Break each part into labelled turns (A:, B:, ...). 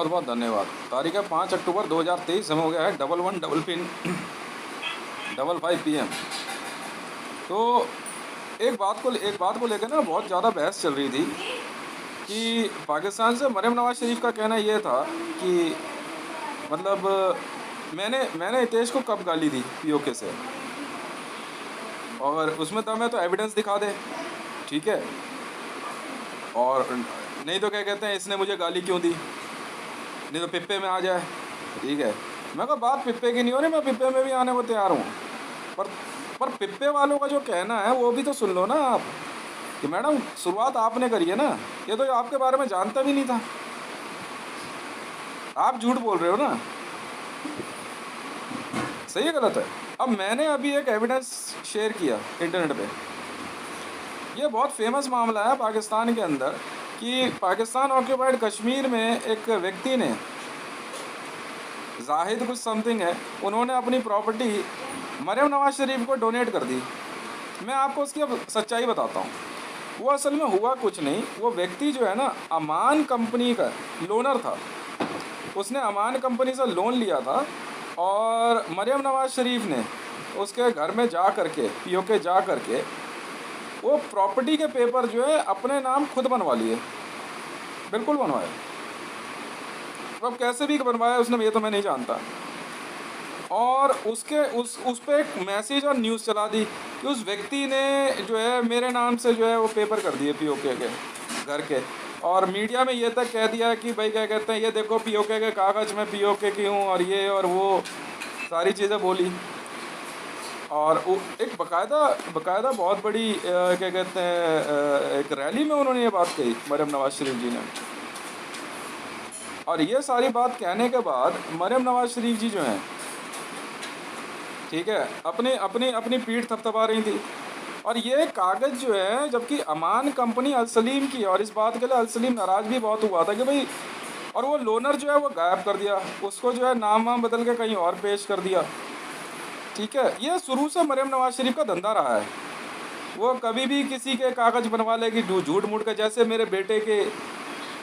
A: बहुत बहुत धन्यवाद। तारीख है 5 अक्टूबर 2023, समय हो गया है 11 पिन 55 PM। तो एक बात को लेकर ना बहुत ज़्यादा बहस चल रही थी कि पाकिस्तान से मरियम नवाज शरीफ का कहना ये था कि मतलब मैंने हितेश को कब गाली दी पीओके से, और उसमें दम है तो एविडेंस दिखा दे, ठीक है। और नहीं तो क्या कहते हैं, इसने मुझे गाली क्यों दी, नहीं तो पिप्पे में आ जाए, ठीक है। मैं कहा बात पिप्पे की नहीं हो रही, मैं पिप्पे में भी आने को तैयार हूँ, पर पर पिप्पे वालों का जो कहना है वो भी तो सुन लो ना आप, कि मैडम शुरुआत आपने करी है ना, ये तो आपके बारे में जानता भी नहीं था, आप झूठ बोल रहे हो ना, सही है गलत है। अब मैंने अभी एक एविडेंस शेयर किया इंटरनेट पे, ये बहुत फेमस मामला है पाकिस्तान के अंदर कि पाकिस्तान ऑक्यूपाइड कश्मीर में एक व्यक्ति ने, जाहिद कुछ समथिंग है, उन्होंने अपनी प्रॉपर्टी मरियम नवाज शरीफ को डोनेट कर दी। मैं आपको उसकी अब सच्चाई बताता हूँ। वो असल में हुआ कुछ नहीं, वो व्यक्ति जो है ना अमान कंपनी का लोनर था, उसने अमान कंपनी से लोन लिया था और मरियम नवाज शरीफ ने उसके घर में जा कर के पीओके जा कर के वो प्रॉपर्टी के पेपर जो है अपने नाम खुद बनवा लिए, बिल्कुल बनवाए। अब कैसे भी बनवाया उसने, ये तो मैं नहीं जानता। और उसके उस पे एक मैसेज और न्यूज़ चला दी कि उस व्यक्ति ने जो है मेरे नाम से जो है वो पेपर कर दिए पीओके के घर के, और मीडिया में ये तक कह दिया कि भाई क्या कहते हैं, ये देखो पीओके के कागज़ में पीओके की हूँ, और ये और वो सारी चीज़ें बोली। और एक बकायदा बहुत बड़ी क्या कहते हैं एक रैली में उन्होंने ये बात कही मरियम नवाज शरीफ जी ने। और ये सारी बात कहने के बाद मरियम नवाज शरीफ जी जो हैं, ठीक है, अपनी अपनी अपनी पीठ थपथपा रही थी। और ये कागज़ जो है, जबकि अमान कंपनी अल सलीम की, और इस बात के लिए अल सलीम नाराज़ भी बहुत हुआ था कि भाई, और वो लोनर जो है वो गायब कर दिया, उसको जो है नाम वाम बदल के कहीं और पेश कर दिया, ठीक है। ये शुरू से मरियम नवाज शरीफ का धंधा रहा है, वो कभी भी किसी के कागज़ बनवा लेगी झूठ मूठ का, जैसे मेरे बेटे के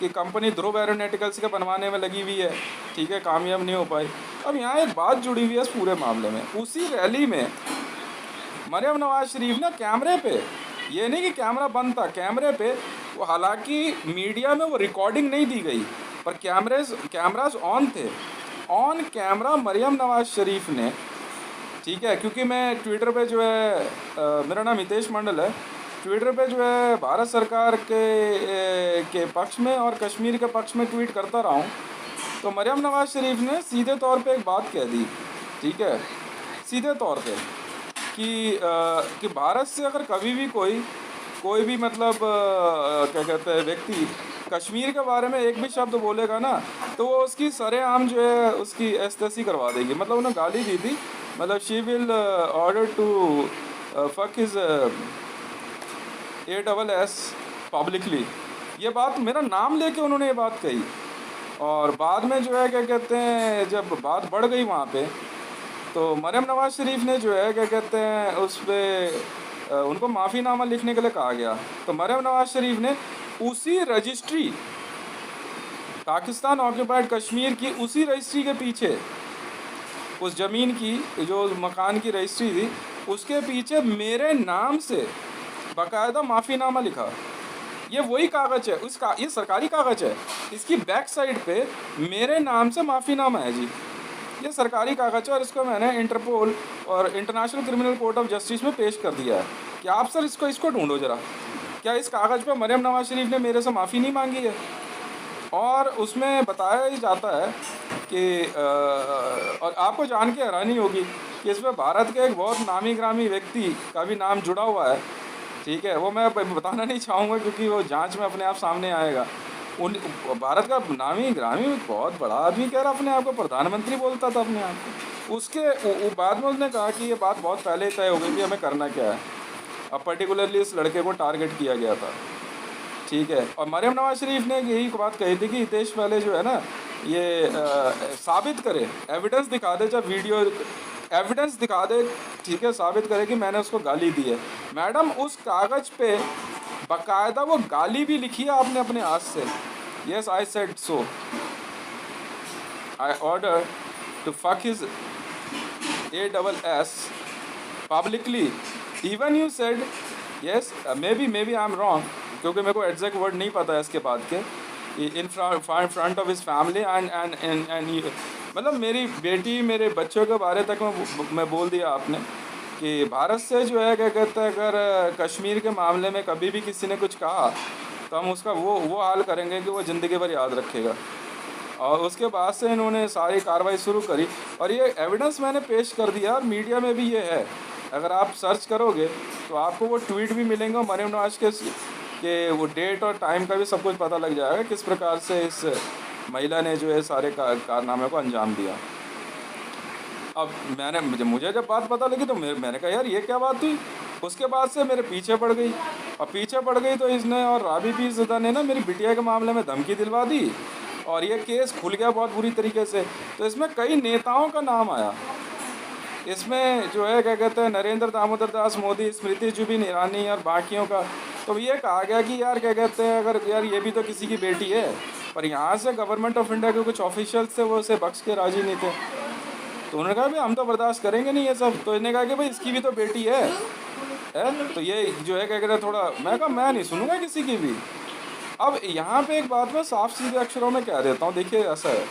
A: की कंपनी ध्रुव एरोनॉटिकल्स के बनवाने में लगी हुई है, ठीक है, कामयाब नहीं हो पाई। अब यहाँ एक बात जुड़ी हुई है इस पूरे मामले में, उसी रैली में मरियम नवाज शरीफ ने कैमरे पे, ये नहीं कि कैमरा बंद था, कैमरे पे वो, हालांकि मीडिया में वो रिकॉर्डिंग नहीं दी गई, पर कैमराज ऑन थे, ऑन कैमरा मरियम नवाज शरीफ ने, ठीक है, क्योंकि मैं ट्विटर पे जो है मेरा नाम हितेश मंडल है, ट्विटर पे जो है भारत सरकार के पक्ष में और कश्मीर के पक्ष में ट्वीट करता रहा हूँ। तो मरियम नवाज शरीफ ने सीधे तौर पे एक बात कह दी, ठीक है, सीधे तौर पे कि भारत से अगर कभी भी कोई भी मतलब क्या कहते हैं व्यक्ति कश्मीर के बारे में एक भी शब्द बोलेगा ना, तो वो उसकी सरेआम जो है उसकी एस्तसी करवा देगी। मतलब उन्हें गाली दी थी, मतलब she will order to fuck his ASS publicly. ये बात मेरा नाम लेके उन्होंने ये बात कही। और बाद में जो है क्या कहते हैं, जब बात बढ़ गई वहाँ पे, तो मरियम नवाज शरीफ ने जो है क्या कहते हैं उस पर उनको माफ़ीनामा लिखने के लिए कहा गया। तो मरियम नवाज शरीफ ने उसी रजिस्ट्री, पाकिस्तान ऑक्यूपाइड कश्मीर की उसी रजिस्ट्री के पीछे, उस ज़मीन की जो मकान की रजिस्ट्री थी उसके पीछे मेरे नाम से बाकायदा माफ़ीनामा लिखा। ये वही कागज़ है, ये सरकारी कागज़ है, इसकी बैक साइड पे मेरे नाम से माफ़ीनामा है जी, ये सरकारी कागज़ है। और इसको मैंने इंटरपोल और international criminal court of justice में पेश कर दिया है कि आप सर इसको ढूंढो ज़रा, क्या इस कागज़ पे मरियम नवाज शरीफ ने मेरे से माफ़ी नहीं मांगी है। और उसमें बताया ही जाता है कि और आपको जान के हैरानी होगी कि इसमें भारत के एक बहुत नामी ग्रामी व्यक्ति का भी नाम जुड़ा हुआ है, ठीक है, वो मैं बताना नहीं चाहूँगा क्योंकि वो जांच में अपने आप सामने आएगा। उन भारत का नामी ग्रामी बहुत बड़ा आदमी कह रहा अपने आप को प्रधानमंत्री बोलता था अपने आप को। उसके बाद में उसने कहा कि ये बात बहुत पहले तय हो गई कि हमें करना क्या है। अब पर्टिकुलरली इस लड़के को टारगेट किया गया था, ठीक है। और मरियम नवाज शरीफ ने यही बात कही थी कि हितेश पहले जो है ना ये साबित करे, एविडेंस दिखा दे, जब वीडियो एविडेंस दिखा दे, ठीक है, साबित करे कि मैंने उसको गाली दी है। मैडम उस कागज़ पे बाकायदा वो गाली भी लिखी है आपने अपने हाथ से, yes I said so, I ordered to fuck his ASS publicly. Even you said yes, maybe I'm wrong, क्योंकि मेरे को एग्जैक्ट वर्ड नहीं पता है इसके बाद के, in front of his family and मतलब मेरी बेटी मेरे बच्चों के बारे तक मैं बोल दिया आपने कि भारत से जो है क्या कहते हैं, अगर कश्मीर के मामले में कभी भी किसी ने कुछ कहा तो हम उसका वो हाल करेंगे कि वो ज़िंदगी भर याद रखेगा। और उसके बाद से इन्होंने सारी कार्रवाई शुरू करी और ये एविडेंस मैंने पेश कर दिया और मीडिया में भी ये है। अगर आप सर्च करोगे तो आपको वो ट्वीट भी मिलेंगे, मरीम नवाज के वो डेट और टाइम का भी सब कुछ पता लग जाएगा किस प्रकार से इस महिला ने जो है सारे कारनामे को अंजाम दिया। अब मुझे जब बात पता लगी तो मैंने कहा यार ये क्या बात हुई। उसके बाद से मेरे पीछे पड़ गई और पीछे पड़ गई तो इसने और राबी पीरज़ादा ने ना मेरी बिटिया के मामले में धमकी दिलवा दी और ये केस खुल गया बहुत बुरी तरीके से। तो इसमें कई नेताओं का नाम आया, इसमें जो है क्या कहते हैं नरेंद्र दामोदर दास मोदी, स्मृति जुबिन ईरानी और बाकियों का। तो ये कहा गया कि यार क्या कहते हैं, अगर यार ये भी तो किसी की बेटी है, पर यहाँ से गवर्नमेंट ऑफ इंडिया के कुछ ऑफिशियल्स थे वो उसे बख्श के राजी नहीं थे। तो उन्होंने कहा भाई हम तो बर्दाश्त करेंगे नहीं ये सब। तो इन्होंने कहा कि भाई इसकी भी तो बेटी है। तो ये जो है क्या कहते हैं थोड़ा, मैं कहा मैं नहीं सुनूंगा किसी की भी। अब यहाँ पे एक बात मैं साफ सीधे अक्षरों में कह देता हूँ, देखिए ऐसा है,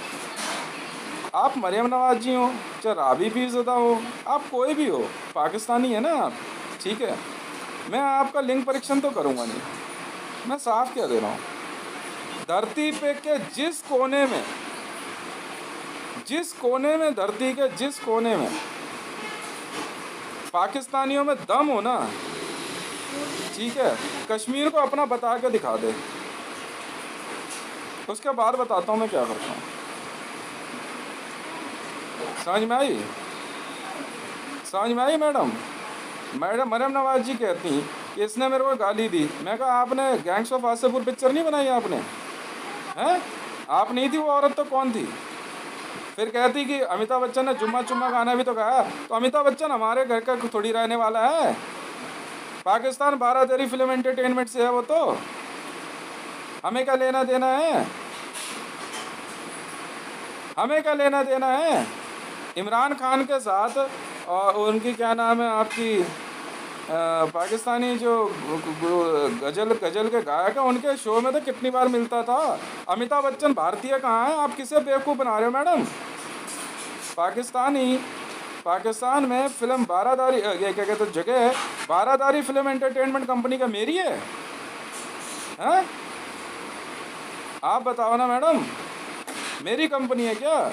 A: आप मरियम नवाज जी हो चाहे राबी पीरज़ादा हो, आप कोई भी हो, पाकिस्तानी है ना आप, ठीक है, मैं आपका लिंग परीक्षण तो करूँगा नहीं। मैं साफ कह दे रहा हूँ, धरती पे के जिस कोने में धरती के जिस कोने में पाकिस्तानियों में दम हो ना, ठीक है, कश्मीर को अपना बता के दिखा दे, उसके बाद बताता हूँ मैं क्या करता हूँ। समझ में आई मैडम मरियम नवाज जी कहती कि इसने मेरे को गाली दी। मैं कहा आपने गैंग्स ऑफ वासेपुर पिक्चर नहीं बनाई आपने, हैं? आप नहीं थी वो औरत तो कौन थी? फिर कहती कि अमिताभ बच्चन ने जुम्मा गाना भी तो गाया। तो अमिताभ बच्चन हमारे घर का थोड़ी रहने वाला है, पाकिस्तान 12 तेरी फिल्म एंटरटेनमेंट से है वो, तो हमें क्या लेना देना है? हमें क्या लेना देना है? इमरान खान के साथ और उनकी क्या नाम है आपकी पाकिस्तानी जो गजल के गायक है, उनके शो में तो कितनी बार मिलता था। अमिताभ बच्चन भारतीय कहाँ है? आप किसे बेवकूफ़ बना रहे हो मैडम? पाकिस्तान में फिल्म बारादारी, ये क्या कहते हैं जगह है, बारादारी फिल्म एंटरटेनमेंट कंपनी का मेरी है, हैं? आप बताओ ना मैडम, मेरी कंपनी है क्या?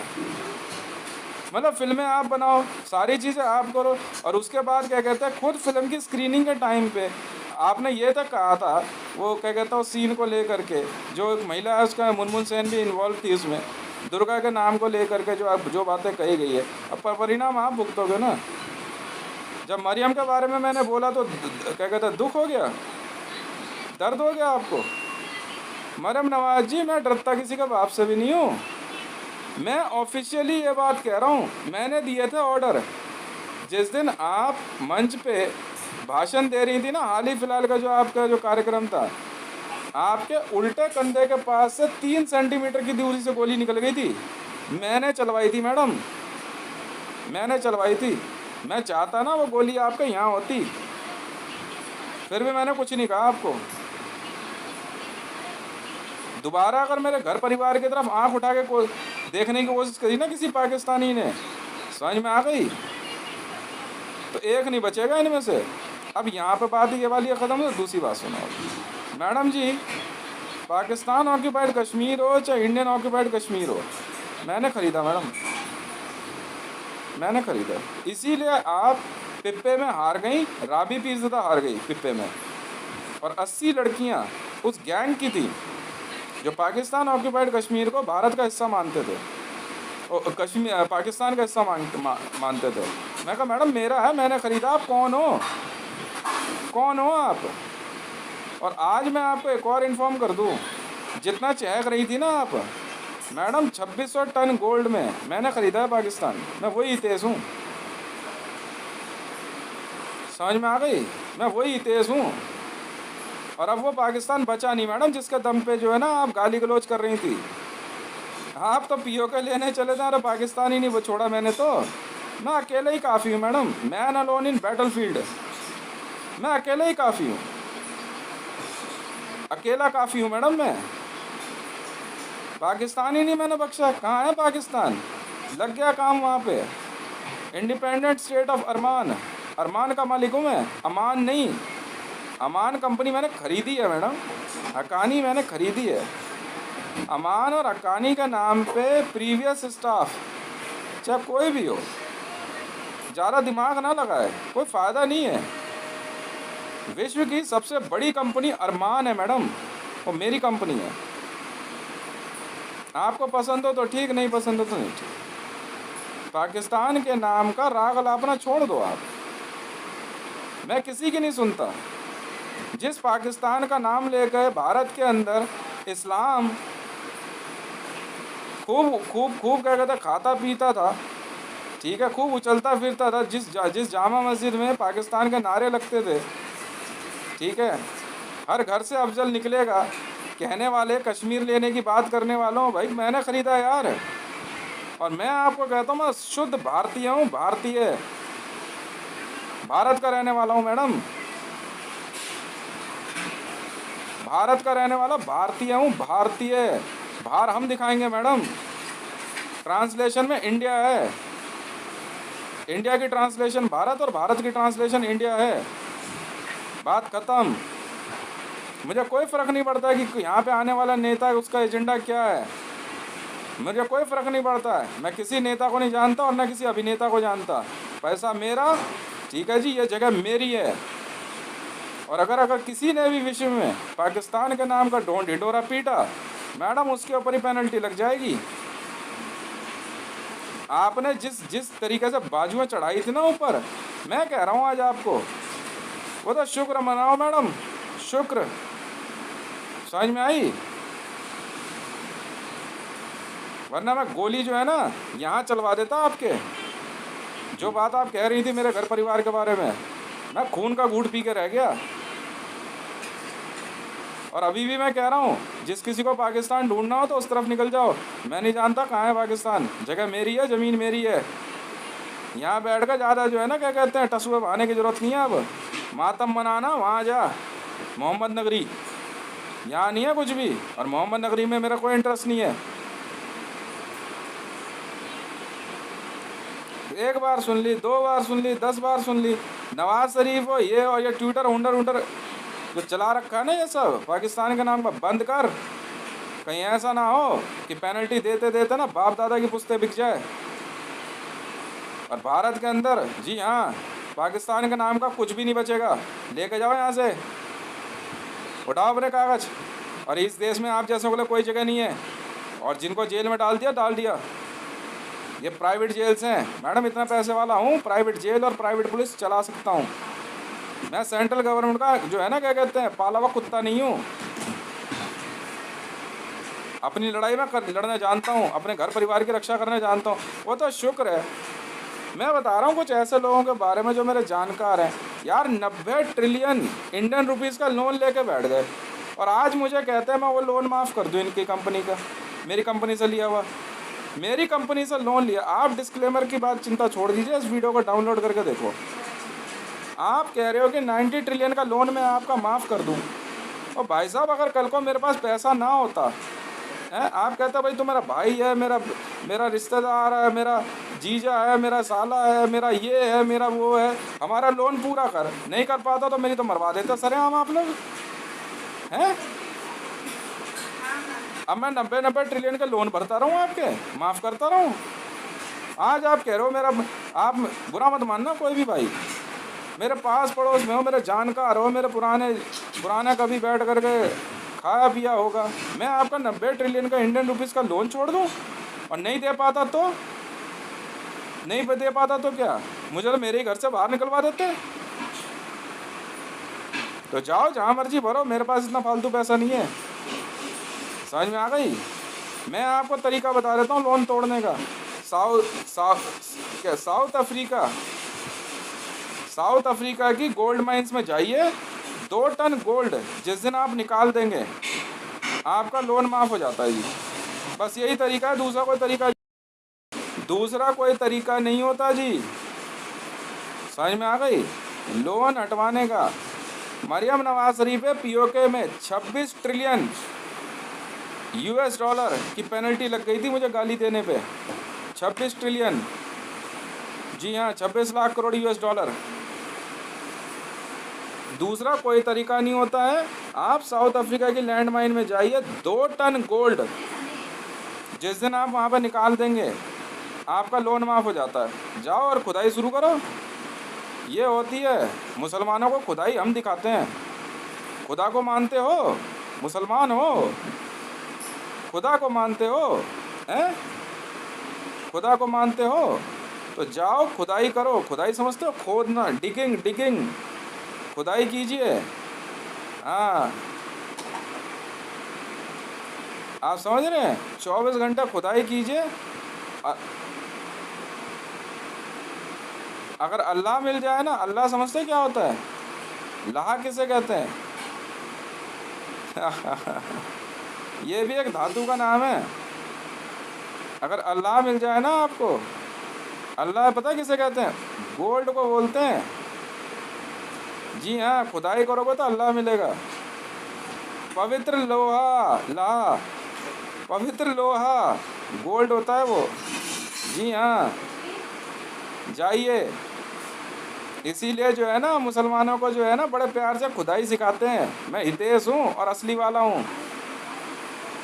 A: मतलब फिल्में आप बनाओ, सारी चीज़ें आप करो, और उसके बाद क्या कहते हैं खुद फिल्म की स्क्रीनिंग के टाइम पे आपने ये तक कहा था, वो क्या कहता है उस सीन को लेकर के, जो एक महिला है उसका मुनमुन सेन भी इन्वॉल्व थी उसमें, दुर्गा के नाम को लेकर के जो बातें कही गई है, अब परिणाम आप भुगतोगे ना। जब मरियम के बारे में मैंने बोला तो क्या कहते हैं दुख हो गया, दर्द हो गया आपको। मरियम नवाज जी, मैं डरता किसी का बाप से भी नहीं हूँ, मैं ऑफिशियली ये बात कह रहा हूँ। मैंने दिए थे ऑर्डर, जिस दिन आप मंच पे भाषण दे रही थी ना, हाल ही फिलहाल का जो आपका जो कार्यक्रम था, आपके उल्टे कंधे के पास से 3 सेंटीमीटर की दूरी से गोली निकल गई थी। मैंने चलवाई थी मैडम, मैंने चलवाई थी। मैं चाहता ना वो गोली आपके यहाँ होती, फिर भी मैंने कुछ नहीं कहा आपको। दोबारा अगर मेरे घर परिवार की तरफ आंख उठा के देखने की कोशिश करी ना किसी पाकिस्तानी ने, समझ में आ गई, तो एक नहीं बचेगा इनमें से। अब यहाँ पे बात ये वाली ख़त्म हो, दूसरी बात सुनो मैडम जी। पाकिस्तान ऑक्यूपाइड कश्मीर हो चाहे इंडियन ऑक्यूपाइड कश्मीर हो, मैंने ख़रीदा मैडम, मैंने ख़रीदा। इसीलिए आप पिप्पे में हार गई, राबी पीरज़ादा हार गई पिप्पे में, और 80 लड़कियाँ उस गैंग की थी जो पाकिस्तान ऑक्यूपाइड कश्मीर को भारत का हिस्सा मानते थे, और कश्मीर पाकिस्तान का हिस्सा मानते थे। मैं कहा मैडम मेरा है, मैंने ख़रीदा, आप कौन हो? कौन हो आप? और आज मैं आपको एक और इन्फॉर्म कर दूं, जितना चहक रही थी ना आप मैडम, 2600 टन गोल्ड में मैंने ख़रीदा है पाकिस्तान, मैं वही तेज़ हूँ, समझ में आ गई? मैं वही तेज़ हूँ। और अब वो पाकिस्तान बचा नहीं मैडम, जिसके दम पे जो है ना आप गाली गलौज कर रही थी। आप तो पीओके लेने चले जा रहे, पाकिस्तानी नहीं वो छोड़ा मैंने तो। मैं अकेले ही काफ़ी हूँ madam, man alone in battle field. मैं अकेले ही काफ़ी हूँ, अकेला काफ़ी हूँ मैडम मैं। पाकिस्तानी नहीं मैंने बख्शा। कहाँ है पाकिस्तान? लग गया काम वहाँ पे। इंडिपेंडेंट स्टेट ऑफ अरमान, अरमान का मालिक हूँ मैं, अमान नहीं। अमान कंपनी मैंने खरीदी है मैडम, हक्कानी मैंने खरीदी है। अमान और हक्कानी के नाम पे प्रीवियस स्टाफ, चाहे कोई भी हो, ज़्यादा दिमाग ना लगाए, कोई फ़ायदा नहीं है। विश्व की सबसे बड़ी कंपनी अरमान है मैडम, वो मेरी कंपनी है। आपको पसंद हो तो ठीक, नहीं पसंद हो तो नहीं ठीक। पाकिस्तान के नाम का राग अलापना छोड़ दो आप। मैं किसी की नहीं सुनता। जिस पाकिस्तान का नाम लेकर भारत के अंदर इस्लाम खूब खूब खूब क्या कहते खाता पीता था, ठीक है, खूब उछलता फिरता था, जिस जामा मस्जिद में पाकिस्तान के नारे लगते थे, ठीक है, हर घर से अफजल निकलेगा कहने वाले, कश्मीर लेने की बात करने वालों, भाई मैंने ख़रीदा यार। और मैं आपको कहता हूँ मैं शुद्ध भारतीय हूँ, भारतीय, भारत का रहने वाला हूँ मैडम, भारत का रहने वाला भारतीय हूँ, भारतीय। बाहर हम दिखाएंगे मैडम, ट्रांसलेशन में इंडिया है, इंडिया की ट्रांसलेशन भारत और भारत की ट्रांसलेशन इंडिया है। बात ख़त्म। मुझे कोई फ़र्क नहीं पड़ता कि यहाँ पे आने वाला नेता उसका एजेंडा क्या है, मुझे कोई फ़र्क नहीं पड़ता है। मैं किसी नेता को नहीं जानता और न किसी अभिनेता को जानता। पैसा मेरा, ठीक है जी, ये जगह मेरी है। और अगर किसी ने भी विश्व में पाकिस्तान के नाम का ढोंढ ढिढोरा पीटा, मैडम उसके ऊपर ही पेनल्टी लग जाएगी। आपने जिस तरीके से बाजुएं चढ़ाई थी ना ऊपर, मैं कह रहा हूँ आज आपको, वो तो शुक्र मनाओ मैडम, शुक्र। समझ में आई? वरना मैं गोली जो है ना यहाँ चलवा देता आपके। जो बात आप कह रही थी मेरे घर परिवार के बारे में, मैं खून का घूंट पी के रह गया। और अभी भी मैं कह रहा हूँ, जिस किसी को पाकिस्तान ढूंढना हो तो उस तरफ निकल जाओ। मैं नहीं जानता कहाँ है पाकिस्तान, जगह मेरी है, ज़मीन मेरी है। यहाँ बैठ कर ज़्यादा जो है ना क्या कहते हैं टसुए बहाने की ज़रूरत नहीं है। अब मातम मनाना वहाँ जा, मोहम्मद नगरी, यहाँ नहीं है कुछ भी। और मोहम्मद नगरी में मेरा कोई इंटरेस्ट नहीं है। एक बार सुन ली, 2 बार सुन ली, 10 बार सुन ली, नवाज शरीफ हो ये और ये ट्विटर हुंडर जो चला रखा है ना ये सब पाकिस्तान के नाम का, बंद कर। कहीं ऐसा ना हो कि पेनल्टी देते देते ना बाप दादा की पुश्ते बिक जाए। और भारत के अंदर, जी हाँ, पाकिस्तान के नाम का कुछ भी नहीं बचेगा। लेके जाओ यहाँ से, उठाओ अपने कागज़। और इस देश में आप जैसों के लिए कोई जगह नहीं है। और जिनको जेल में डाल दिया। ये प्राइवेट जेल्स हैं मैडम, इतना पैसे वाला हूँ, प्राइवेट जेल और प्राइवेट पुलिस चला सकता हूँ मैं। सेंट्रल गवर्नमेंट का जो है ना क्या कहते हैं पाला हुआ कुत्ता नहीं हूँ। अपनी लड़ाई में लड़ना जानता हूँ, अपने घर परिवार की रक्षा करना जानता हूँ, वो तो शुक्र है। मैं बता रहा हूँ कुछ ऐसे लोगों के बारे में जो मेरे जानकार हैं यार, 90 ट्रिलियन इंडियन रुपीज़ का लोन लेके बैठ गए और आज मुझे कहते हैं मैं वो लोन माफ़ कर दूँ इनकी कंपनी का, मेरी कंपनी से लिया हुआ, मेरी कंपनी से लोन लिया। आप डिस्क्लेमर की बात चिंता छोड़ दीजिए, इस वीडियो को डाउनलोड करके देखो। आप कह रहे हो कि 90 ट्रिलियन का लोन मैं आपका माफ़ कर दूं। और भाई साहब अगर कल को मेरे पास पैसा ना होता है, आप कहते भाई तू मेरा भाई है, मेरा रिश्तेदार है, मेरा जीजा है, मेरा साला है, मेरा ये है, मेरा वो है, हमारा लोन पूरा कर, नहीं कर पाता तो मेरी तो मरवा देते सरेआम आप लोग हैं। अब मैं 90 ट्रिलियन के लोन भरता रहूँ, आपके माफ़ करता रहूँ। आज आप कह रहे हो मेरा, आप बुरा मत मानना कोई भी भाई, मेरे पास पड़ोस में हो, मेरे जानकार हो, मेरे पुराने कभी बैठ करके खाया पिया होगा, मैं आपका 90 ट्रिलियन का इंडियन रुपीज़ का लोन छोड़ दूँ? और नहीं दे पाता तो क्या, मुझे तो मेरे ही घर से बाहर निकलवा देते। तो जाओ जहाँ मर्जी भरो, मेरे पास इतना फालतू पैसा नहीं है। समझ में आ गई? मैं आपको तरीका बता देता हूँ लोन तोड़ने का। साउथ अफ्रीका की गोल्ड माइंस में जाइए, 2 टन गोल्ड जिस दिन आप निकाल देंगे आपका लोन माफ़ हो जाता है जी। बस यही तरीका है, दूसरा कोई तरीका नहीं होता जी। समझ में आ गई? लोन हटवाने का। मरियम नवाज शरीफ है, पीओके में 26 ट्रिलियन यूएस डॉलर की पेनल्टी लग गई थी मुझे गाली देने पे। 26 ट्रिलियन, जी हाँ, 26 लाख करोड़ यूएस डॉलर। दूसरा कोई तरीका नहीं होता है। आप साउथ अफ्रीका की लैंड माइन में जाइए, 2 टन गोल्ड जिस दिन आप वहाँ पर निकाल देंगे आपका लोन माफ़ हो जाता है। जाओ और खुदाई शुरू करो। ये होती है मुसलमानों को खुदाई, हम दिखाते हैं। खुदा को मानते हो? मुसलमान हो? खुदा को मानते हो? हैं? खुदा को मानते हो तो जाओ खुदाई करो। खुदाई समझते हो? खोदना, डिगिंग खुदाई कीजिए। हाँ, आप समझ रहे हैं? 24 घंटा खुदाई कीजिए। अगर अल्लाह मिल जाए ना, अल्लाह समझते क्या होता है? लाहा किसे कहते हैं? ये भी एक धातु का नाम है। अगर अल्लाह मिल जाए ना आपको, अल्लाह पता है किसे कहते हैं? गोल्ड को बोलते हैं। जी हाँ, खुदाई करोगे तो अल्लाह मिलेगा। पवित्र लोहा, पवित्र लोहा गोल्ड होता है वो। जी हाँ, जाइए। इसीलिए जो है ना, मुसलमानों को जो है ना बड़े प्यार से खुदाई सिखाते हैं। मैं हितेश हूँ और असली वाला हूँ।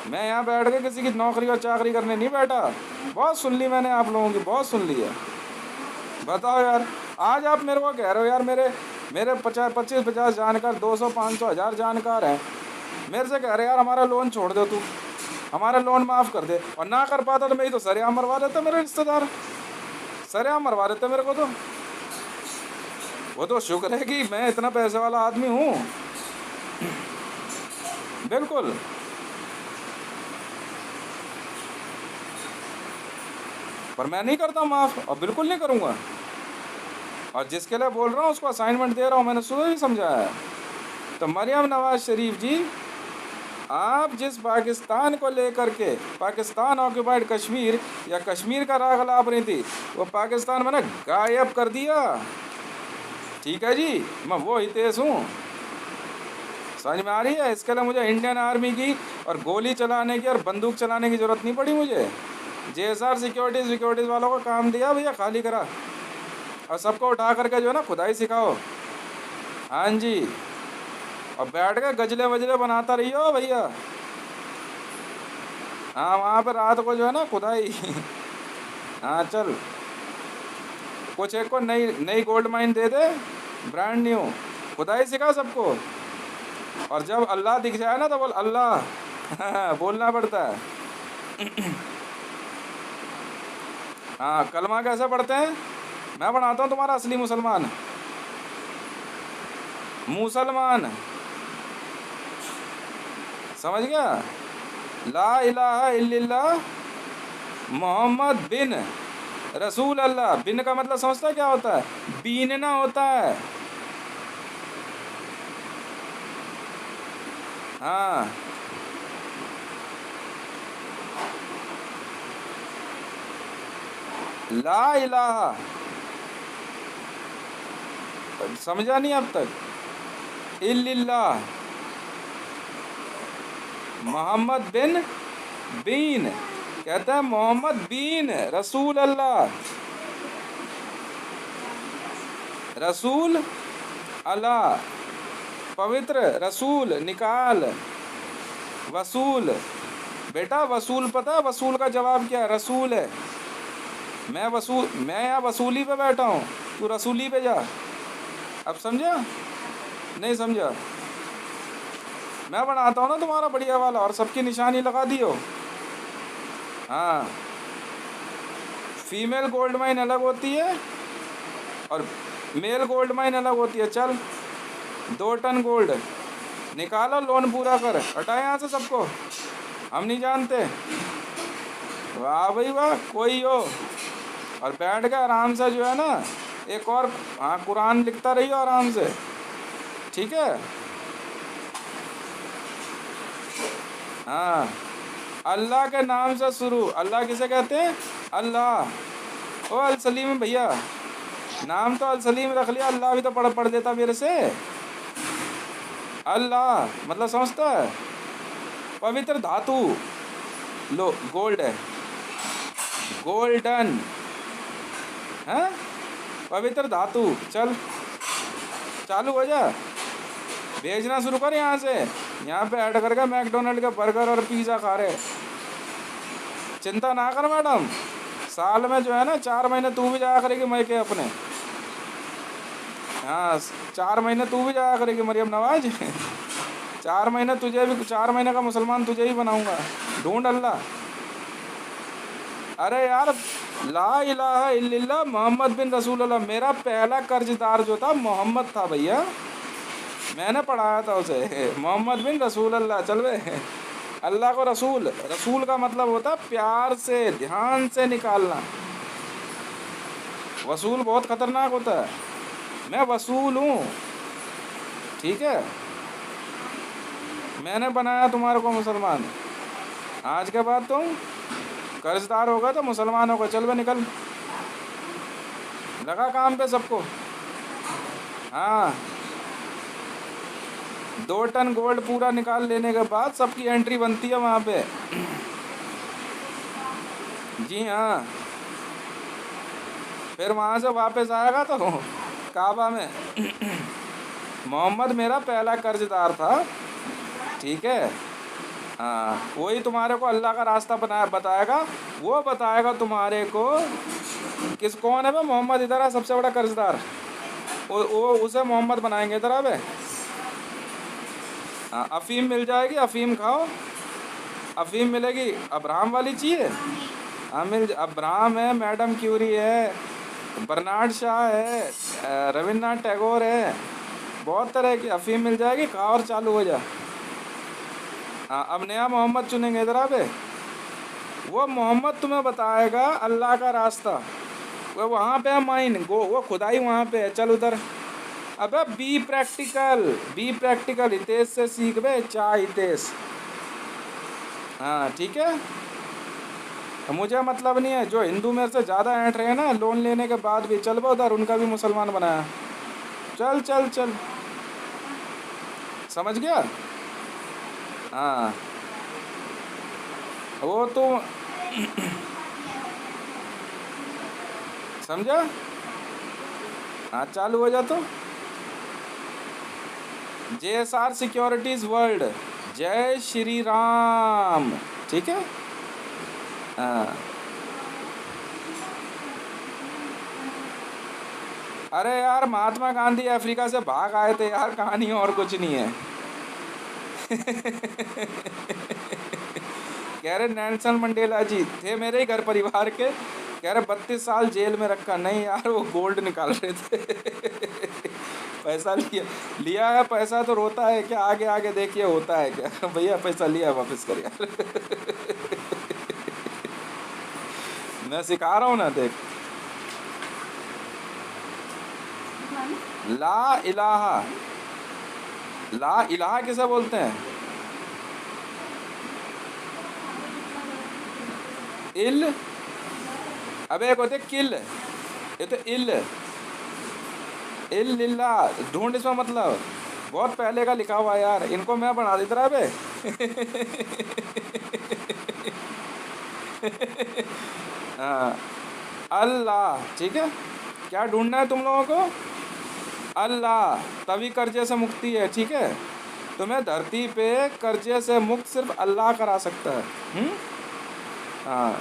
A: मैं यहाँ बैठ के किसी की नौकरी और चाकरी करने नहीं बैठा। बहुत सुन ली मैंने आप लोगों की, बहुत सुन ली है। बताओ यार, आज आप मेरे को कह रहे हो यार, मेरे 25-50 जानकार, 200, 500, 1000 जानकार हैं, मेरे से कह रहे यार हमारा लोन छोड़ दो, तू हमारा लोन माफ़ कर दे। और ना कर पाता तो मेरी तो सरेआम मरवा देते मेरे रिश्तेदार, सरेआम मरवा देते मेरे को। तो वो तो शुक्र है कि मैं इतना पैसे वाला आदमी हूँ। बिल्कुल। पर मैं नहीं करता माफ़, और बिल्कुल नहीं करूँगा। और जिसके लिए बोल रहा हूँ उसको असाइनमेंट दे रहा हूँ, मैंने सुबह भी समझाया है। तो मरियम नवाज शरीफ जी, आप जिस पाकिस्तान को लेकर के, पाकिस्तान ऑक्यूपाइड कश्मीर या कश्मीर का राग लाप रही थी, वो पाकिस्तान मैंने गायब कर दिया। ठीक है जी, मैं वो हितेश हूँ। समझ में आ रही है? इसके लिए मुझे इंडियन आर्मी की और गोली चलाने की और बंदूक चलाने की ज़रूरत नहीं पड़ी मुझे। JSR सिक्योरिटीज़ वालों को काम दिया भैया, खाली करा और सबको उठा करके जो है ना खुदाई सिखाओ। हाँ जी, और बैठ के गजले वजले बनाता रही हो भैया। हाँ, वहाँ पे रात को जो है ना खुदाई। हाँ चल, कुछ एक को नई गोल्ड माइन दे दे, ब्रांड न्यू, खुदाई सिखा सबको। और जब अल्लाह दिख जाए ना तो बोल अल्लाह। बोलना पड़ता है। हाँ, कलमा कैसे पढ़ते हैं? मैं बनाता हूँ तुम्हारा असली मुसलमान। समझ गया? ला इलाहा इल्लल्लाह मोहम्मद बिन रसूल अल्लाह। बिन का मतलब समझता है क्या होता है? बीनना होता है। हाँ, ला इलाहा, समझा नहीं अब तक? इल्लल्लाह मोहम्मद बीन कहता है, मोहम्मद बीन रसूल अल्लाह। रसूल अल्लाह, पवित्र, रसूल निकाल, वसूल। बेटा वसूल पता है वसूल का जवाब क्या है? रसूल है। मैं यहाँ वसूली पे बैठा हूँ, तू रसूली पे जा। अब समझा? नहीं समझा? मैं बनाता हूँ ना तुम्हारा बढ़िया वाला, और सबकी निशानी लगा दियो। हाँ, फीमेल गोल्ड माइन अलग होती है और मेल गोल्ड माइन अलग होती है। चल 2 टन गोल्ड निकालो, लोन पूरा कर, हटाए यहाँ से सबको, हम नहीं जानते। वाह भाई वाह, कोई हो। और बैठ के आराम से जो है ना एक और, हाँ, कुरान लिखता रहिए आराम से, ठीक है? हाँ, अल्लाह के नाम से शुरू। अल्लाह किसे कहते हैं? अल्लाह। ओ अल सलीम भैया, नाम तो अल सलीम रख लिया, अल्लाह भी तो पढ़ देता मेरे से। अल्लाह मतलब समझता है? पवित्र धातु। लो गोल्ड है, गोल्डन है, पवित्र धातु। चल चालू हो जा, भेजना शुरू कर यहाँ से। यहाँ पे ऐड करके मैकडोनल्ड के बर्गर और पिज़्ज़ा खा रहे। चिंता ना कर मैडम, साल में जो है ना 4 महीने तू भी जाया करेगी मैके अपने। हाँ 4 महीने तू भी जाया करेगी मरियम नवाज। 4 महीने तुझे भी, 4 महीने का मुसलमान तुझे ही बनाऊंगा। ढूंढ अल्लाह। अरे यार, ला इलाहा इल्लल्लाह मोहम्मद बिन रसूलुल्लाह। मेरा पहला कर्जदार जो था मोहम्मद था भैया, मैंने पढ़ाया था उसे, मोहम्मद बिन रसूलुल्लाह। चल बे, अल्लाह को रसूल, रसूल का मतलब होता है प्यार से, ध्यान से निकालना। वसूल बहुत ख़तरनाक होता है। मैं वसूल हूँ, ठीक है? मैंने बनाया तुम्हारे को मुसलमान। आज के बाद तुम कर्जदार होगा तो मुसलमान होगा। चल बे निकल, लगा काम पे सबको। हाँ 2 टन गोल्ड पूरा निकाल लेने के बाद सबकी एंट्री बनती है वहाँ पे। जी हाँ, फिर वहाँ से वापस आएगा तो काबा में। मोहम्मद मेरा पहला कर्जदार था, ठीक है? हाँ वही तुम्हारे को अल्लाह का रास्ता बताएगा। वो बताएगा तुम्हारे को कौन है बे मोहम्मद। इधर है सबसे बड़ा कर्जदार, वो उसे मोहम्मद बनाएंगे। इधर आ बे। हाँ अफ़ीम मिल जाएगी, अफ़ीम खाओ। अफ़ीम मिलेगी। अब्राहम वाली चाहिए? हाँ अब्राहम है, मैडम क्यूरी है, बर्नार्ड शाह है, रविन्द्रनाथ टैगोर है, बहुत तरह की अफ़ीम मिल जाएगी। खाओ और चालू हो जा। हाँ अब नया मोहम्मद चुनेंगे। इधर आ बे। वो मोहम्मद तुम्हें बताएगा अल्लाह का रास्ता। वो वहाँ पे है माइन गो, वो खुदाई वहाँ पे है। चल उधर। अबे be practical, be practical. Hitesh से सीख बे, चाह हितेश। हाँ ठीक है, मुझे मतलब नहीं है। जो हिंदू मेरे से ज़्यादा ऐंठ रहे हैं ना लोन लेने के बाद भी, चल बे उधर, उनका भी मुसलमान बनाया। चल चल चल, समझ गया? हाँ वो तो समझा? हाँ चालू हो जा। तो JSR सिक्योरिटीज़ वर्ल्ड, जय श्री राम, ठीक है? हाँ अरे यार, महात्मा गांधी अफ्रीका से भाग आए थे यार, कहानी और कुछ नहीं है। कह रहे नेल्सन मंडेला जी थे मेरे ही घर परिवार के। कह रहे 32 साल जेल में रखा। नहीं यार, वो गोल्ड निकाल रहे थे। पैसा लिया है। पैसा तो रोता है क्या? आगे आगे देखिए होता है क्या। भैया पैसा लिया, वापस कर यार। मैं सिखा रहा हूँ ना, देख। ला इलाहा, ला इलाहा किसे बोलते हैं? इल, अबे एक होते किल, ये तो इल लिल्ला। ढूंढ इसमें मतलब, बहुत पहले का लिखा हुआ है यार, इनको मैं बना देता रहा बे। हाँ अल्लाह, ठीक है? क्या ढूंढना है तुम लोगों को? अल्लाह, तभी कर्जे से मुक्ति है, ठीक है? तुम्हें धरती पे कर्जे से मुक्त सिर्फ अल्लाह करा सकता है। हाँ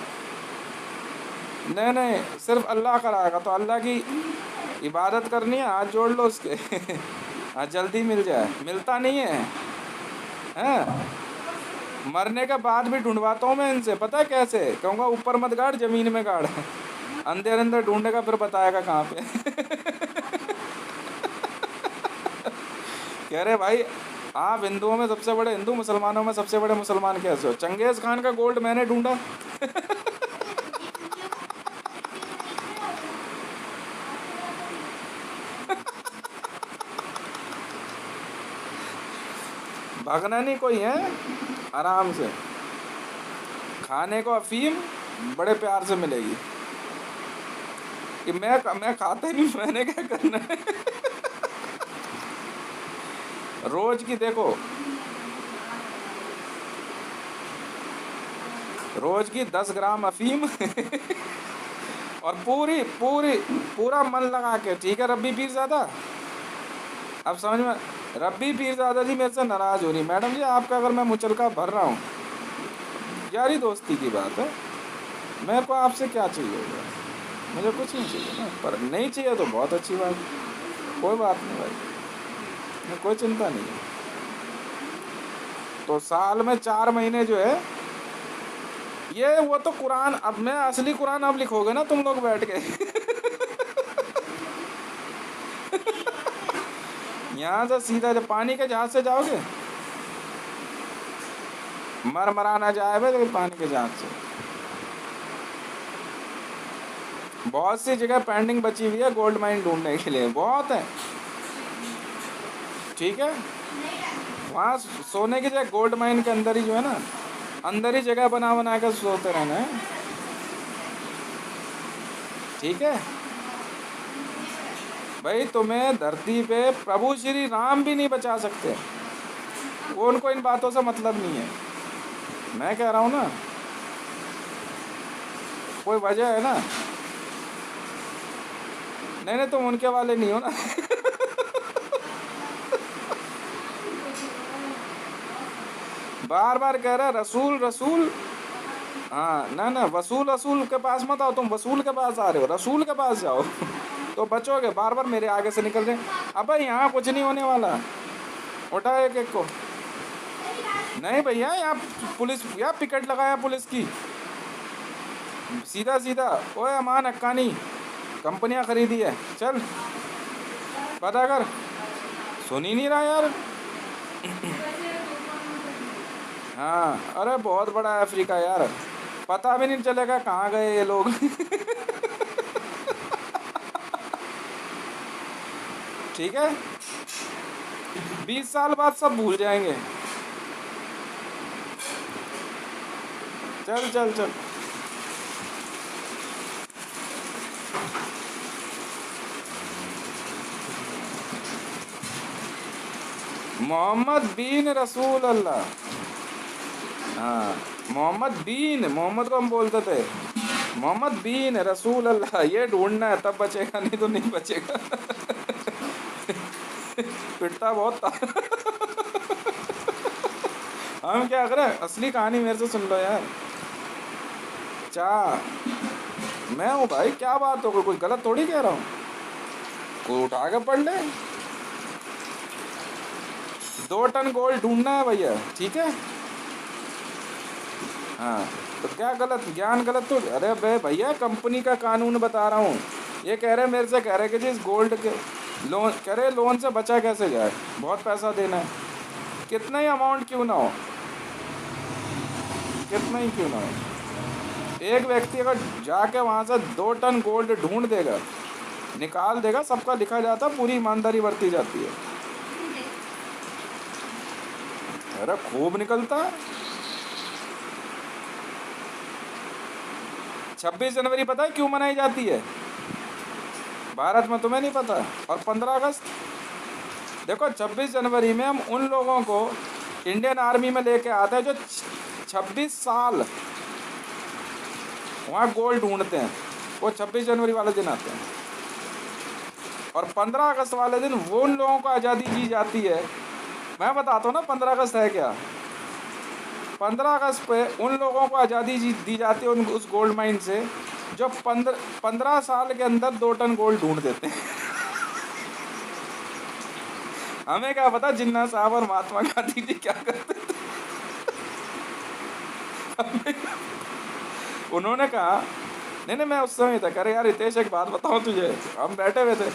A: नहीं, सिर्फ अल्लाह कराएगा। तो अल्लाह की इबादत करनी है, हाथ जोड़ लो उसके। हाँ जल्दी मिल जाए। मिलता नहीं है, हैं? मरने के बाद भी ढूंढवाता हूँ मैं इनसे, पता है कैसे? कहूँगा ऊपर मत गाड़, ज़मीन में गाड़। अंदर अंदर ढूंढेगा, फिर बताएगा कहाँ पे। कह रहे भाई आप हिंदुओं में सबसे बड़े हिंदू, मुसलमानों में सबसे बड़े मुसलमान कैसे हो? चंगेज़ खान का गोल्ड मैंने ढूंढा। भागना नहीं कोई है, आराम से। खाने को अफीम बड़े प्यार से मिलेगी कि मैं खाते नहीं, मैंने क्या करना है। रोज की देखो, रोज की 10 ग्राम अफीम और पूरी पूरी पूरा मन लगा के, ठीक है रब्बी पीरज़ादा, अब समझ में, रब्बी पीरज़ादा जी मेरे से नाराज़ हो रही, मैडम जी आपका अगर मैं मुचलका भर रहा हूँ, यारी दोस्ती की बात है, मेरे को आपसे क्या चाहिए होगा, मुझे कुछ नहीं चाहिए ना, पर नहीं चाहिए तो बहुत अच्छी बात, कोई बात नहीं भाई, कोई चिंता नहीं है। तो साल में 4 महीने जो है ये, वो तो कुरान, अब मैं असली कुरान अब लिखोगे ना तुम लोग बैठ के। यहाँ से सीधा जब पानी के जहाज से जाओगे, मरा ना जाए भाई पानी के जहाज से। बहुत सी जगह पेंडिंग बची हुई है गोल्ड माइन ढूंढने के लिए, बहुत है, ठीक है। वहाँ सोने की जगह गोल्ड माइन के अंदर ही जो है ना, अंदर ही जगह बना बना कर सोते रहना है, ठीक है भाई। तुम्हें धरती पे प्रभु श्री राम भी नहीं बचा सकते, वो उनको इन बातों से मतलब नहीं है, मैं कह रहा हूँ ना, कोई वजह है ना। नहीं तुम उनके वाले नहीं हो ना। बार बार कह रहा रसूल रसूल, हाँ ना वसूल रसूल के पास मत आओ, तुम वसूल के पास आ रहे हो, रसूल के पास जाओ। तो बचोगे, बार बार मेरे आगे से निकल रहे। अब यहाँ कुछ नहीं होने वाला, उठा एक एक को। नहीं भैया यहाँ पुलिस, यहाँ पिकेट लगाया पुलिस की, सीधा सीधा। ओए अमान हक्कानी, कंपनियाँ खरीदी है, चल पता कर। सुन ही नहीं रहा यार। हाँ अरे बहुत बड़ा है अफ्रीका यार, पता भी नहीं चलेगा कहाँ गए ये लोग। ठीक है, 20 साल बाद सब भूल जाएंगे। चल चल चल। मोहम्मद बिन रसूल अल्लाह, हाँ मोहम्मद बिन, मोहम्मद को हम बोलते थे, मोहम्मद बिन रसूल अल्लाह, ये ढूंढना है तब बचेगा, नहीं तो नहीं बचेगा। पिटता बहुत था। हम क्या करें, असली कहानी मेरे से सुन लो यार। मैं हूँ भाई, क्या बात हो गई, कुछ गलत थोड़ी कह रहा हूँ, कोई उठा के पढ़ ले। 2 टन गोल्ड ढूंढना है भैया, ठीक है। हाँ तो क्या गलत, ज्ञान गलत तो, अरे भैया कंपनी का कानून बता रहा हूँ। ये कह रहे मेरे से, कह रहे कि जी इस गोल्ड के लोन, कह रहे लोन से बचा कैसे जाए, बहुत पैसा देना है, कितना ही अमाउंट क्यों ना हो, कितना ही क्यों ना हो। एक व्यक्ति अगर जाके वहाँ से 2 टन गोल्ड ढूंढ देगा, निकाल देगा, सबका लिखा जाता, पूरी ईमानदारी बरती जाती है। अरे खूब निकलता है। 26 जनवरी पता है क्यों मनाई जाती है भारत में, तुम्हें नहीं पता? और 15 अगस्त, देखो 26 जनवरी में हम उन लोगों को इंडियन आर्मी में लेके आते हैं जो 26 साल वहाँ गोल्ड ढूंढते हैं, वो 26 जनवरी वाले दिन आते हैं। और 15 अगस्त वाले दिन वो उन लोगों को आज़ादी दी जाती है। मैं बताता हूँ ना 15 अगस्त है क्या। 15 अगस्त पे उन लोगों को आज़ादी दी जाती है उस गोल्ड माइन से जो 15 साल के अंदर 2 टन गोल्ड ढूंढ देते हैं। हमें क्या पता जिन्ना साहब और महात्मा गांधी जी क्या करते थे। उन्होंने कहा नहीं मैं उस समय था, कह रहे यार हितेश एक बात बताऊं तुझे, हम बैठे हुए थे,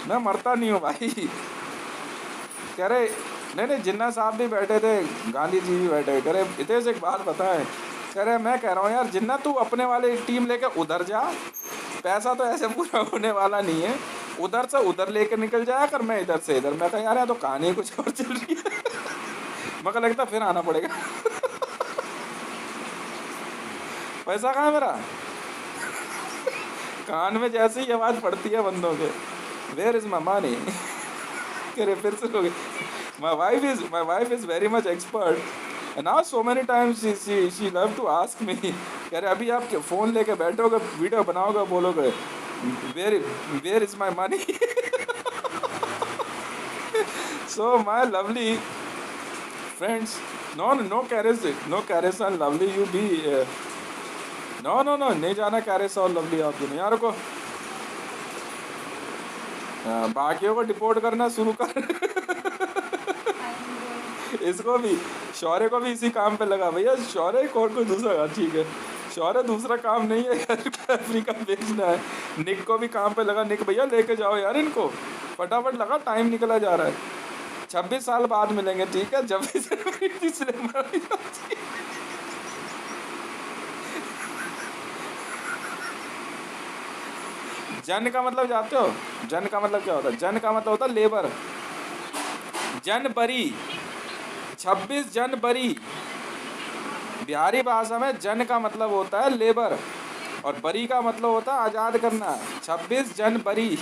A: मैं मरता नहीं हूँ भाई। कह रहे नहीं जिन्ना साहब भी बैठे थे, गांधी जी भी बैठे, कह रहे हितेश एक बात बताएं। कह रहे मैं कह रहा हूँ यार जिन्ना तू अपने वाले टीम लेके उधर जा, पैसा तो ऐसे पूरा होने वाला नहीं है, उधर से उधर लेकर निकल जाया कर, मैं इधर से इधर। मैं कहा यार तो कहानी कुछ और चल रही है। मगर लगता फिर आना पड़ेगा। पैसा कहाँ है मेरा? कान में जैसे ही आवाज़ पड़ती है बंदों के, वेयर इज़ माई मनी? कह रहे फिर से लोग, my wife is very much expert, and now so many times she love to ask me, कह रहे अभी आप फ़ोन लेके बैठोगे, वीडियो बनाओगे, बोलोगे where is my money? So my lovely friends, no caress and lovely you be, no नहीं जाना caress और lovely आपको नहीं, यार को बाकियों को डिपोर्ट करना शुरू कर। इसको भी, शौर्य को भी इसी काम पे लगा, भैया शौर्य को और कोई दूसरा, ठीक है शौर्य दूसरा काम नहीं है अफ्रीका भेजना है। निक को भी काम पे लगा, निक भैया लेके जाओ यार इनको, फटाफट लगा, टाइम निकला जा रहा है, 26 साल बाद मिलेंगे, ठीक है, जब जन का मतलब जानते हो? जन का मतलब क्या होता है? जन का मतलब होता है लेबर। जनवरी, 26 जनवरी, बिहारी भाषा में जन का मतलब होता है लेबर, और बरी का मतलब होता है आज़ाद करना। 26 जनवरी।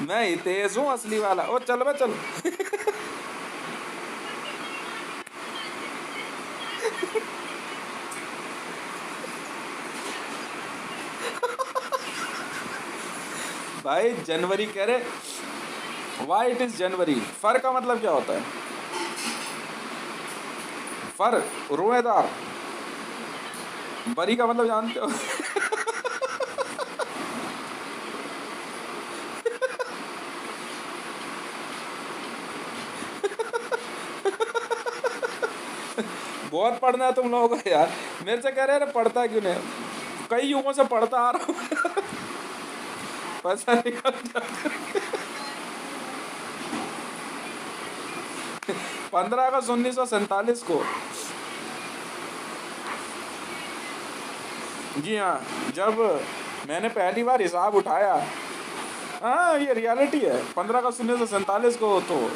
A: मैं ही तेज हूँ असली वाला। ओ चल बे चल। भाई जनवरी कह रहे, वाई इट इज जनवरी। फर का मतलब क्या होता है? फर रोएदार। बरी का मतलब जानते हो? बहुत पढ़ना है तुम लोगों को यार। मेरे से कह रहे हैं पढ़ता क्यों नहीं? कई युगों से पढ़ता आ रहा हूँ। पैसा निकल जाता। 15 अगस्त 1947 को, जी हाँ, जब मैंने पहली बार हिसाब उठाया, हाँ ये रियलिटी है, 15 अगस्त 1947 को, तो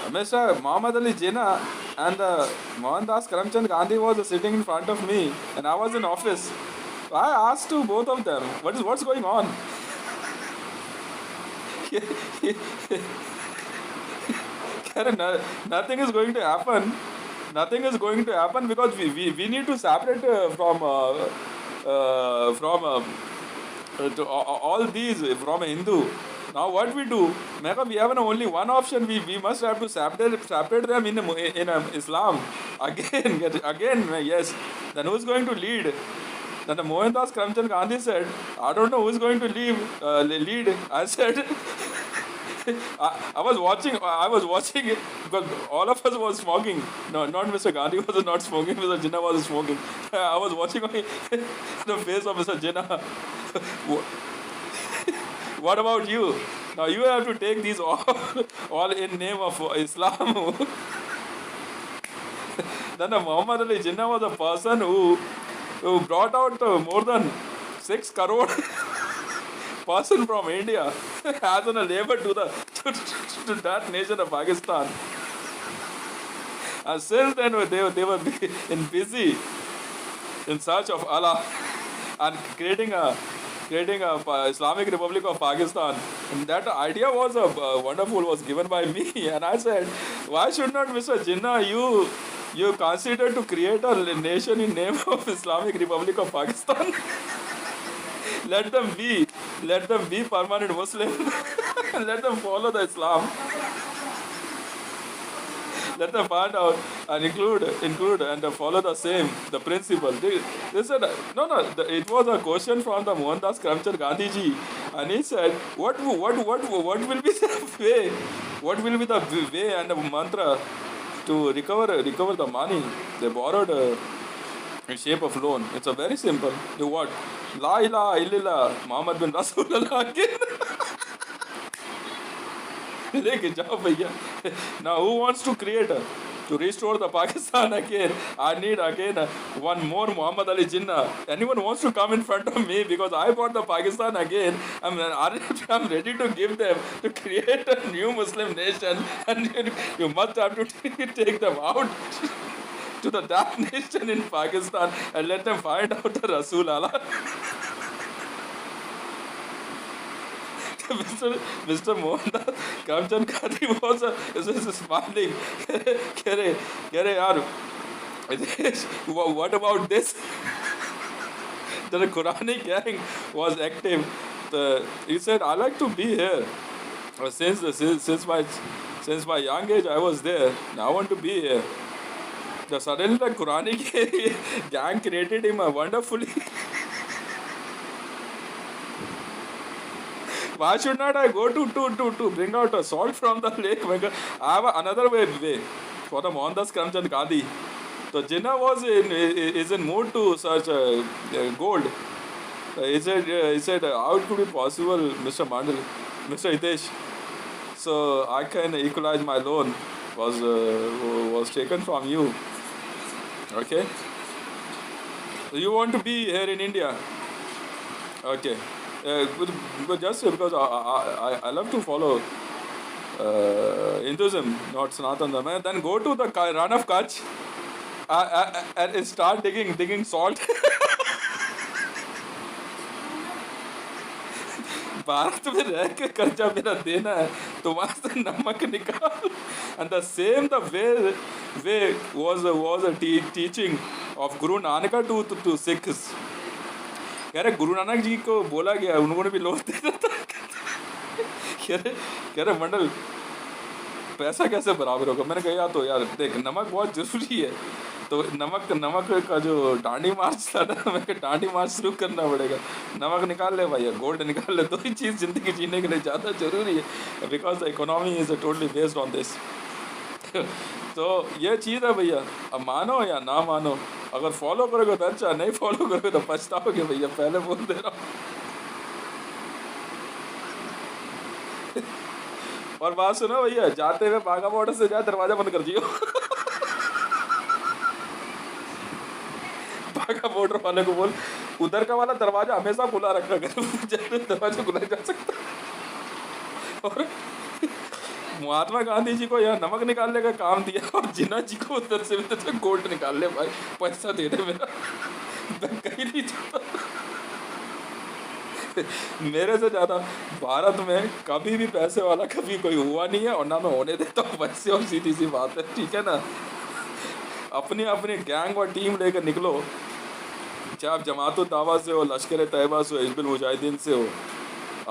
A: Mr. Muhammad Ali Jinnah and Mohandas Karamchand Gandhi was sitting in front of me, and I was in office. So I asked to both of them, what's going on? Nothing is going to happen. Nothing is going to happen because we need to separate all these from a Hindu. Now what we do? We have only one option. We must have to separate them in Islam. Again, yes. Then who's going to lead? Then the Mohandas Karamchand Gandhi said, I don't know who's going to lead. I said, I was watching it because all of us was smoking. No, not Mr. Gandhi was not smoking. Mr. Jinnah was smoking. I was watching the face of Mr. Jinnah. What about you? Now you have to take these all in name of Islam. Then Muhammad Ali Jinnah was a person who brought out more than 6 crore person from India as a labor to that nation of Pakistan. And since then they were busy in search of Allah and creating a Islamic Republic of Pakistan. And that idea was wonderful, was given by me. And I said, why should not Mr. Jinnah, you consider to create a nation in name of Islamic Republic of Pakistan? Let them be permanent Muslim. Let them follow the Islam. Let them find out and include and follow the principle. They said, it was a question from the Mohandas Karamchand Gandhi ji, and he said, what will be the way? What will be the way and the mantra to recover the money they borrowed in shape of loan? It's a very simple. You what? La ilaha illallah Muhammad bin Rasulullah. लेके जाओ भैया. Now who wants to create to restore the Pakistan again, I need again one more Muhammad Ali Jinnah. Anyone wants to come in front of me because I bought the Pakistan again. I'm ready to give them to create a new Muslim nation, and you must have to take them out to the dark nation in Pakistan and let them find out the Rasul Allah. Mr. Mohandas Karamchand Gandhi was smiling. Kere yaar, what about this? The Quranic gang was active. He said, I like to be here. Since my young age, I was there. I want to be here. Suddenly, the Quranic gang created him wonderfully. Why should not I go to bring out a salt from the lake? I have another way for the Mohandas Karamchand Gandhi. So Jinnah is in mood to search gold. He said, how it could be possible, Mr. Mandal, Mr. Hitesh? So I can equalize my loan was taken from you. Okay. So you want to be here in India? Okay. But just because I love to follow Hinduism, not Sanatan Dharma, then go to the Ran of Kutch and start digging salt. Bharat में रह के कर्जा मेरा देना है तो वहां से नमक निकाल. And the same the way was a teaching of Guru Nanak to Sikhs. कह रहे गुरु नानक जी को बोला गया, उन्होंने भी लोन दे था. कह रहे मंडल पैसा कैसे बराबर होगा. मैंने कहा यार तो यार देख नमक बहुत जरूरी है. तो नमक का जो डांडी मार्च था ना, मैं डांडी मार्च शुरू करना पड़ेगा. नमक निकाल ले भैया, गोल्ड निकाल ले. दो ही चीज़ जिंदगी जीने के लिए ज़्यादा जरूरी है, because the economy is totally based on this. तो ये चीज़ है भैया, अब मानो या ना मानो. अगर फॉलो करोगे तो अच्छा, नहीं फॉलो करोगे तो पछताओगे भैया, पहले बोल दे रहा हूँ. और बात सुनो भैया, जाते हुए बाघा बॉर्डर से जाए दरवाजा बंद कर दियो. बाघा बॉर्डर वाले को बोल उधर का वाला दरवाजा हमेशा खुला रखा कर, दरवाजा खुला जा सकता. और महात्मा गांधी जी को यहाँ नमक निकालने का काम दिया और जिन्ना जी को उधर से गोल्ड निकाल ले भाई, पैसा दे दे मेरा, मैं कहीं नहीं जाता. मेरे से ज़्यादा भारत में कभी भी पैसे वाला कभी कोई हुआ नहीं है और ना मैं होने देता हूँ वैसे. और सीधी सी बात है, ठीक है ना. अपनी गैंग और टीम लेकर निकलो, चाहे आप जमात दावा से हो, लश्कर तैयबा से हो, हिज़्बुल मुजाहिदीन से हो,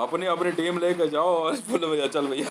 A: अपनी टीम लेकर जाओ और बोलो भैया चल भैया.